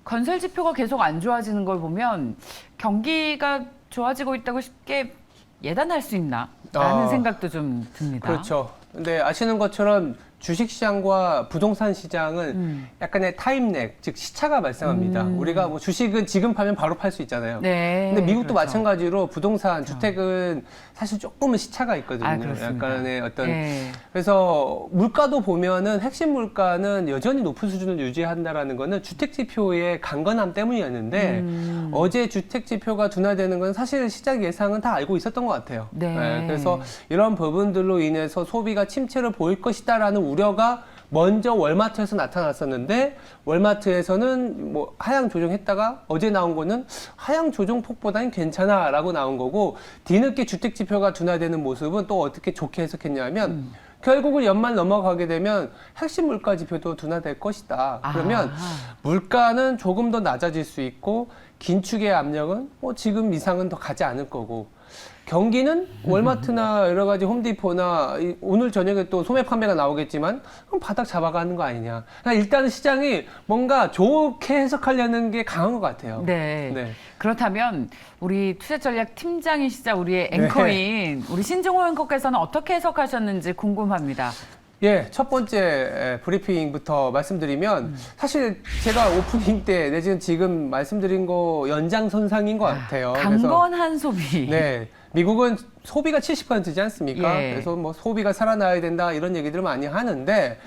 건설 지표가 계속 안 좋아지는 걸 보면 경기가 좋아지고 있다고 쉽게 예단할 수 있나? 라는 생각도 좀 듭니다. 그렇죠. 근데 아시는 것처럼 주식시장과 부동산 시장은 약간의 타임렉, 즉 시차가 발생합니다. 우리가 뭐 주식은 지금 팔면 바로 팔 수 있잖아요. 네. 근데 미국도 그렇죠. 마찬가지로 부동산, 주택은 사실 조금은 시차가 있거든요. 그렇습니다. 약간의 어떤 네. 그래서 물가도 보면은 핵심 물가는 여전히 높은 수준을 유지한다라는 거는 주택 지표의 강건함 때문이었는데 어제 주택 지표가 둔화되는 건 사실 시장 예상은 다 알고 있었던 것 같아요. 네. 그래서 이런 부분들로 인해서 소비가 침체를 보일 것이다라는 우려가 먼저 월마트에서 나타났었는데 월마트에서는 뭐 하향 조정했다가 어제 나온 거는 하향 조정폭보다는 괜찮아라고 나온 거고 뒤늦게 주택 지표가 둔화되는 모습은 또 어떻게 좋게 해석했냐면 결국은 연말 넘어가게 되면 핵심 물가 지표도 둔화될 것이다. 그러면 물가는 조금 더 낮아질 수 있고 긴축의 압력은 뭐 지금 이상은 더 가지 않을 거고 경기는 월마트나 여러 가지 홈디포나 오늘 저녁에 또 소매 판매가 나오겠지만 그럼 바닥 잡아가는 거 아니냐. 그러니까 일단은 시장이 뭔가 좋게 해석하려는 게 강한 것 같아요. 네. 네. 그렇다면 우리 투자전략 팀장이시자 우리의 앵커인 우리 신종호 앵커께서는 어떻게 해석하셨는지 궁금합니다. 예, 첫 번째 브리핑부터 말씀드리면 사실 제가 오프닝 때 내지는 지금 말씀드린 거 연장선상인 것 같아요. 강건한 소비. 네. 미국은 소비가 70%지 않습니까? 예. 그래서 뭐 소비가 살아나야 된다 이런 얘기들을 많이 하는데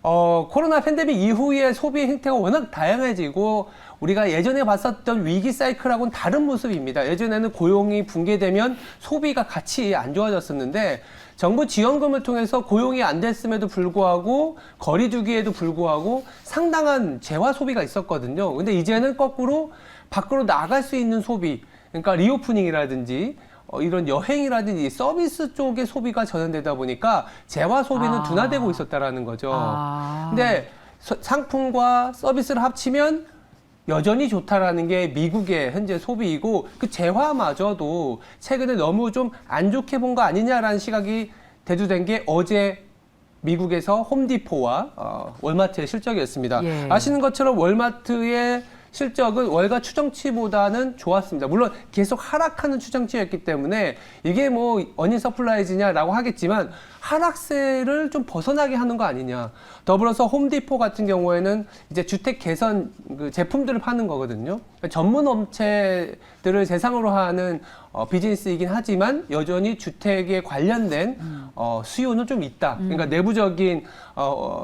코로나 팬데믹 이후에 소비 행태가 워낙 다양해지고 우리가 예전에 봤었던 위기 사이클하고는 다른 모습입니다. 예전에는 고용이 붕괴되면 소비가 같이 안 좋아졌었는데 정부 지원금을 통해서 고용이 안 됐음에도 불구하고 거리두기에도 불구하고 상당한 재화 소비가 있었거든요. 근데 이제는 거꾸로 밖으로 나갈 수 있는 소비, 그러니까 리오프닝이라든지 이런 여행이라든지 서비스 쪽의 소비가 전환되다 보니까 재화 소비는 둔화되고 있었다라는 거죠. 근데 상품과 서비스를 합치면 여전히 좋다라는 게 미국의 현재 소비이고 그 재화마저도 최근에 너무 좀 안 좋게 본 거 아니냐라는 시각이 대두된 게 어제 미국에서 홈디포와 월마트의 실적이었습니다. 예. 아시는 것처럼 월마트의 실적은 월가 추정치보다는 좋았습니다. 물론 계속 하락하는 추정치였기 때문에 이게 뭐 어닝 서플라이즈냐라고 하겠지만 하락세를 좀 벗어나게 하는 거 아니냐. 더불어서 홈디포 같은 경우에는 이제 주택 개선 그 제품들을 파는 거거든요. 전문 업체들을 대상으로 하는 비즈니스이긴 하지만 여전히 주택에 관련된 수요는 좀 있다. 그러니까 내부적인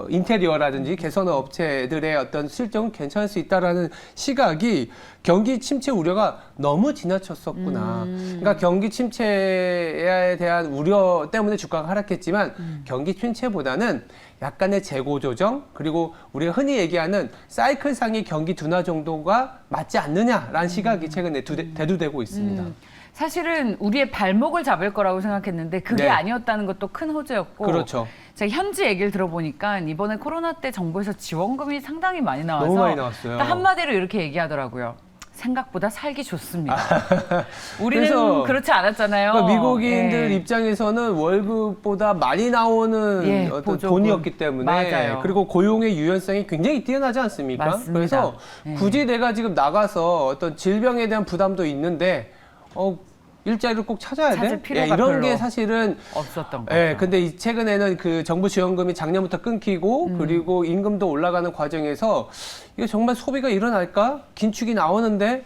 인테리어라든지 개선 업체들의 어떤 실적은 괜찮을 수 있다라는 시각이 경기 침체 우려가 너무 지나쳤었구나. 그러니까 경기 침체에 대한 우려 때문에 주가가 하락했지만 경기 침체보다는 약간의 재고 조정 그리고 우리가 흔히 얘기하는 사이클상의 경기 둔화 정도가 맞지 않느냐라는 시각이 최근에 대두되고 있습니다. 사실은 우리의 발목을 잡을 거라고 생각했는데 그게 네. 아니었다는 것도 큰 호재였고 그렇죠. 제가 현지 얘기를 들어보니까 이번에 코로나 때 정부에서 지원금이 상당히 많이 나와서 너무 많이 나왔어요. 딱 한마디로 이렇게 얘기하더라고요. 생각보다 살기 좋습니다. 우리는 그래서 그렇지 않았잖아요. 그러니까 미국인들 예. 입장에서는 월급보다 많이 나오는 예, 어떤 보조금. 돈이었기 때문에 맞아요. 그리고 고용의 유연성이 굉장히 뛰어나지 않습니까? 맞습니다. 그래서 예. 굳이 내가 지금 나가서 어떤 질병에 대한 부담도 있는데 일자리를 꼭 찾아야 돼? 찾을 필요가 이런 별로 게 사실은 없었던 거죠. 예, 근데 최근에는 그 정부 지원금이 작년부터 끊기고 그리고 임금도 올라가는 과정에서 이게 정말 소비가 일어날까? 긴축이 나오는데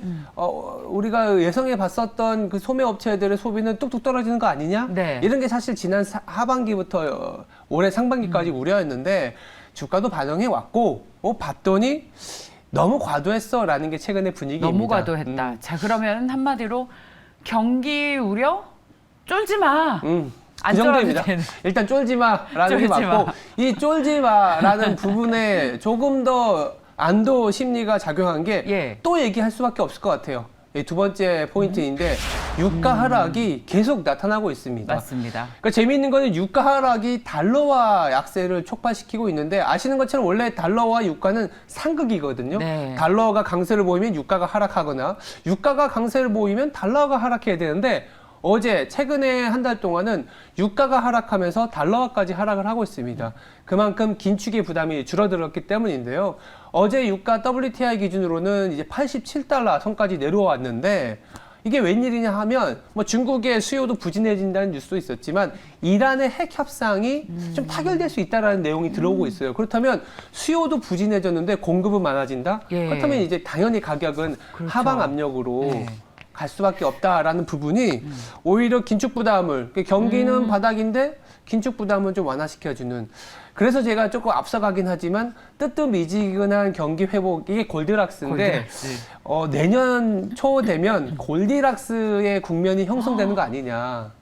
우리가 예상해 봤었던 그 소매 업체들의 소비는 뚝뚝 떨어지는 거 아니냐? 네. 이런 게 사실 지난 하반기부터 올해 상반기까지 우려였는데 주가도 반영해 왔고 봤더니 너무 과도했어라는 게 최근의 분위기입니다. 너무 과도했다. 자, 그러면 한마디로 경기 우려? 쫄지 마. 그 안 정도입니다. 쫄아도 되는. 일단 쫄지 마라는 게 쫄지 맞고 마. 이 쫄지 마라는 부분에 조금 더 안도 심리가 작용한 게 또 예. 얘기할 수밖에 없을 것 같아요. 이 두 번째 포인트인데 유가 하락이 계속 나타나고 있습니다. 맞습니다. 그러니까 재미있는 거는 유가 하락이 달러화 약세를 촉발시키고 있는데 아시는 것처럼 원래 달러와 유가는 상극이거든요. 네. 달러가 강세를 보이면 유가가 하락하거나 유가가 강세를 보이면 달러가 하락해야 되는데 어제 최근에 한 달 동안은 유가가 하락하면서 달러화까지 하락을 하고 있습니다. 그만큼 긴축의 부담이 줄어들었기 때문인데요. 어제 유가 WTI 기준으로는 이제 87달러 선까지 내려왔는데 이게 웬일이냐 하면 뭐 중국의 수요도 부진해진다는 뉴스도 있었지만 이란의 핵 협상이 좀 타결될 수 있다라는 내용이 들어오고 있어요. 그렇다면 수요도 부진해졌는데 공급은 많아진다? 예. 그렇다면 이제 당연히 가격은 그렇죠. 하방 압력으로 네. 갈 수밖에 없다라는 부분이 오히려 긴축 부담을 경기는 바닥인데 긴축 부담은 좀 완화시켜주는 그래서 제가 조금 앞서가긴 하지만 뜨뜻미지근한 경기 회복 이게 골디락스인데 골디락스. 내년 초 되면 골디락스의 국면이 형성되는 거 아니냐.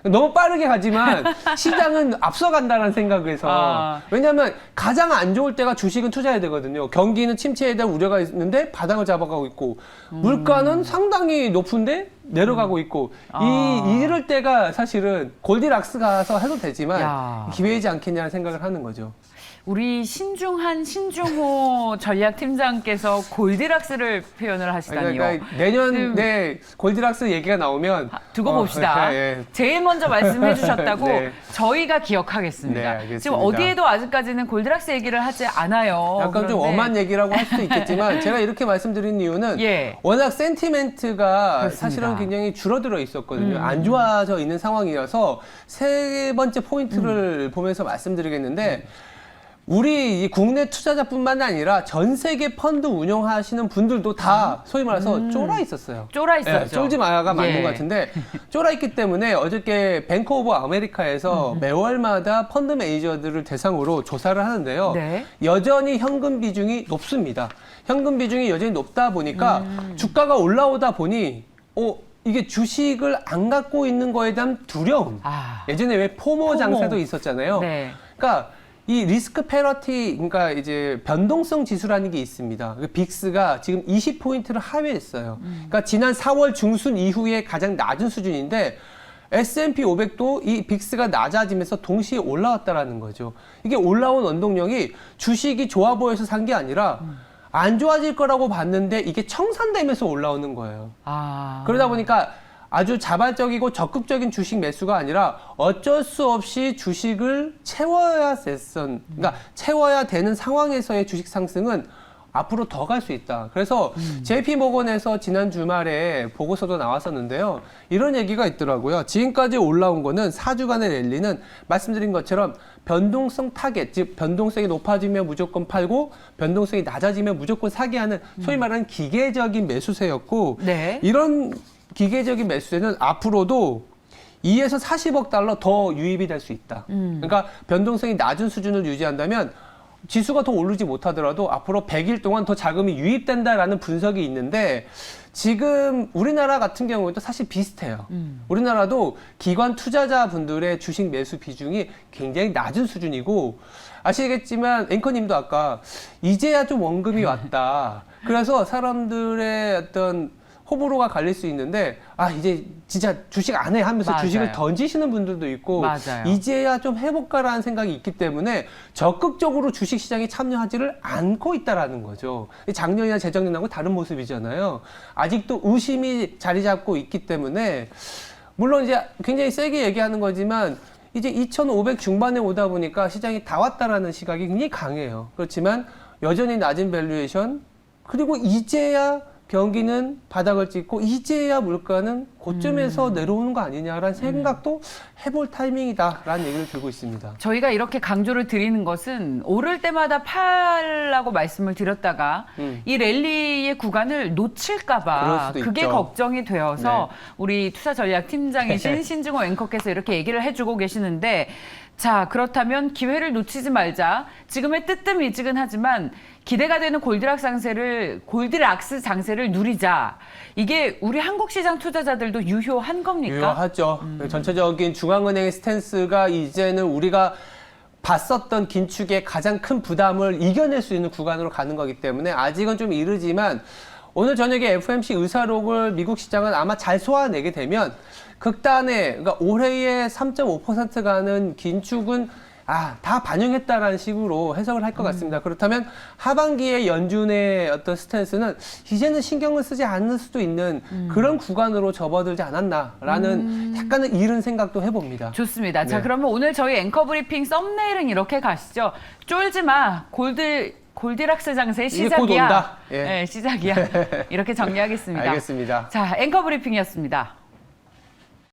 너무 빠르게 가지만 시장은 앞서간다는 생각에서 왜냐하면 가장 안 좋을 때가 주식은 투자해야 되거든요. 경기는 침체에 대한 우려가 있는데 바닥을 잡아가고 있고 물가는 상당히 높은데 내려가고 있고 이럴 때가 사실은 골디락스 가서 해도 되지만 기회이지 않겠냐는 생각을 하는 거죠. 우리 신중한 신중호 전략팀장께서 골디락스를 표현을 하시다니요. 그러니까 내년 내 골디락스 얘기가 나오면 두고 봅시다. 예. 제일 먼저 말씀해 주셨다고 네. 저희가 기억하겠습니다. 네, 알겠습니다. 지금 어디에도 아직까지는 골디락스 얘기를 하지 않아요. 약간 좀 그런데 엄한 얘기라고 할 수도 있겠지만 제가 이렇게 말씀드린 이유는 예. 워낙 센티멘트가 그렇습니다. 사실은 굉장히 줄어들어 있었거든요. 안 좋아져 있는 상황이어서 세 번째 포인트를 보면서 말씀드리겠는데 우리 이 국내 투자자뿐만 아니라 전 세계 펀드 운용하시는 분들도 다 소위 말해서 쫄아 있었어요. 쫄아 있었죠. 예, 쫄지 마야가 맞는 예. 것 같은데 쫄아 있기 때문에 어저께 뱅크 오브 아메리카에서 매월마다 펀드 매니저들을 대상으로 조사를 하는데요. 네. 여전히 현금 비중이 높습니다. 현금 비중이 여전히 높다 보니까 주가가 올라오다 보니 이게 주식을 안 갖고 있는 거에 대한 두려움. 예전에 왜 포모 장세도 있었잖아요. 네. 그러니까 이 리스크 패러티, 그러니까 이제 변동성 지수라는 게 있습니다. 그 빅스가 지금 20포인트를 하회했어요. 그러니까 지난 4월 중순 이후에 가장 낮은 수준인데 S&P 500도 이 빅스가 낮아지면서 동시에 올라왔다라는 거죠. 이게 올라온 원동력이 주식이 좋아 보여서 산 게 아니라 안 좋아질 거라고 봤는데 이게 청산되면서 올라오는 거예요. 그러다 보니까 아주 자발적이고 적극적인 주식 매수가 아니라 어쩔 수 없이 주식을 채워야 그러니까 채워야 되는 상황에서의 주식 상승은 앞으로 더 갈 수 있다. 그래서 JP 모건에서 지난 주말에 보고서도 나왔었는데요. 이런 얘기가 있더라고요. 지금까지 올라온 거는 4주간의 랠리는 말씀드린 것처럼 변동성 타겟, 즉 변동성이 높아지면 무조건 팔고 변동성이 낮아지면 무조건 사게 하는 소위 말하는 기계적인 매수세였고 네. 이런 기계적인 매수세는 앞으로도 2에서 40억 달러 더 유입이 될 수 있다. 그러니까 변동성이 낮은 수준을 유지한다면 지수가 더 오르지 못하더라도 앞으로 100일 동안 더 자금이 유입된다라는 분석이 있는데 지금 우리나라 같은 경우에도 사실 비슷해요. 우리나라도 기관 투자자분들의 주식 매수 비중이 굉장히 낮은 수준이고 아시겠지만 앵커님도 아까 이제야 좀 원금이 왔다. 그래서 사람들의 어떤 호불호가 갈릴 수 있는데 이제 진짜 주식 안 해 하면서 맞아요. 주식을 던지시는 분들도 있고 맞아요. 이제야 좀 해볼까라는 생각이 있기 때문에 적극적으로 주식시장에 참여하지를 않고 있다라는 거죠. 작년이나 재작년하고 다른 모습이잖아요. 아직도 의심이 자리 잡고 있기 때문에 물론 이제 굉장히 세게 얘기하는 거지만 이제 2,500 중반에 오다 보니까 시장이 다 왔다라는 시각이 굉장히 강해요. 그렇지만 여전히 낮은 밸류에이션 그리고 이제야 경기는 바닥을 찍고 이제야 물가는 고점에서 내려오는 거 아니냐라는 생각도 해볼 타이밍이다라는 얘기를 들고 있습니다. 저희가 이렇게 강조를 드리는 것은 오를 때마다 팔라고 말씀을 드렸다가 이 랠리의 구간을 놓칠까 그럴 봐 수도 그게 있죠. 걱정이 되어서 네. 우리 투자전략팀장이신 신중호 앵커께서 이렇게 얘기를 해주고 계시는데 자, 그렇다면 기회를 놓치지 말자. 지금의 뜨뜻미지근하지만 기대가 되는 골디락스 장세를 누리자. 이게 우리 한국 시장 투자자들도 유효한 겁니까? 유효하죠. 전체적인 중앙은행의 스탠스가 이제는 우리가 봤었던 긴축의 가장 큰 부담을 이겨낼 수 있는 구간으로 가는 거기 때문에 아직은 좀 이르지만 오늘 저녁에 FOMC 의사록을 미국 시장은 아마 잘 소화내게 되면 극단의 그러니까 올해의 3.5% 가는 긴축은 다 반영했다라는 식으로 해석을 할 것 같습니다. 그렇다면 하반기에 연준의 어떤 스탠스는 이제는 신경을 쓰지 않을 수도 있는 그런 구간으로 접어들지 않았나라는 약간은 이른 생각도 해봅니다. 좋습니다. 자, 네. 그러면 오늘 저희 앵커 브리핑 썸네일은 이렇게 가시죠. 쫄지 마. 골디락스 장세의 이게 곧 시작이야. 온다. 예. 네, 시작이야. 이렇게 정리하겠습니다. 알겠습니다. 자, 앵커 브리핑이었습니다.